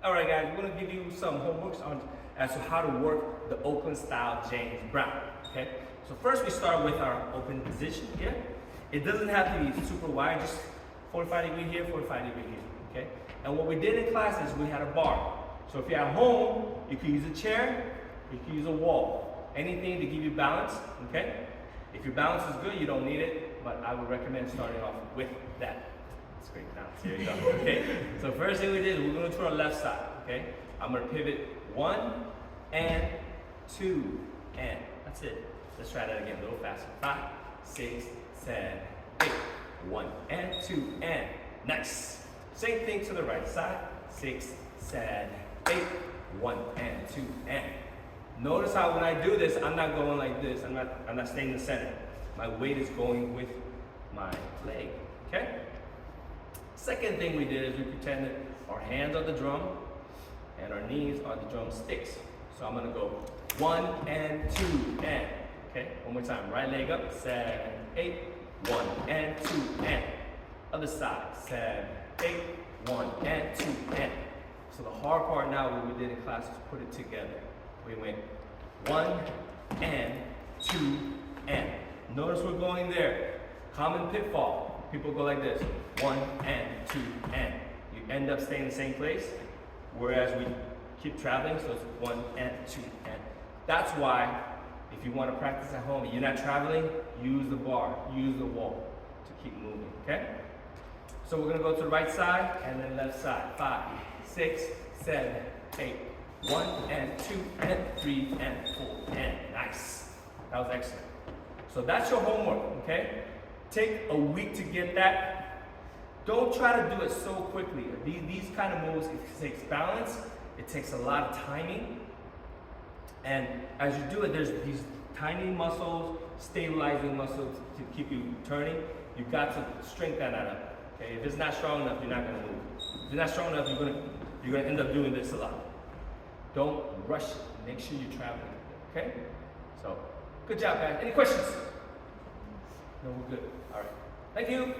All right, guys, we're gonna give you some homeworks on as to how to work the Oakland style James Brown. Okay. So first we start with our open position here. It doesn't have to be super wide, just 45-degree here, 45-degree here. Okay. And what we did in class is we had a bar. So if you're at home, you can use a chair, you can use a wall, anything to give you balance. Okay. If your balance is good, you don't need it, but I would recommend starting off with that. That's great balance. Here you go. Okay. So first thing we did is we're going to our left side. Okay. I'm going to pivot 1 and 2 and that's it. Let's try that again a little faster. 5, 6, 7, 8. 1 and 2 and nice. Same thing to the right side. 6, 7, 8. 1 and 2 and. Notice how when I do this, I'm not going like this. I'm not staying in the center. My weight is going with my leg. Okay? Second thing we did is we pretended our hands are the drum and our knees are the drumsticks. So I'm gonna go 1 and 2 and. Okay, one more time. Right leg up, 7, 8. 1 and 2 and. Other side, 7, 8. 1 and 2 and. So the hard part now, what we did in class is put it together. We went 1 and 2 and. Notice we're going there. Common pitfall. People go like this. 1 and 2 and. You end up staying in the same place, whereas we keep traveling, so it's 1 and 2 and. That's why, if you want to practice at home and you're not traveling, use the bar, use the wall to keep moving, okay? So we're going to go to the right side and then left side. 5, 6, 7, 8. 1 and 2 and 3 and 4 and nice. That was excellent. So that's your homework, okay? Take a week to get that. Don't try to do it so quickly. These kind of moves, it takes balance, it takes a lot of timing. And as you do it, there's these tiny muscles, stabilizing muscles to keep you turning. You've got to strengthen that up. Okay? If it's not strong enough, you're not gonna move. If it's not strong enough, you're gonna end up doing this a lot. Don't rush it. Make sure you're traveling. Okay? So, good job, guys. Any questions? No, we're good. All right. Thank you.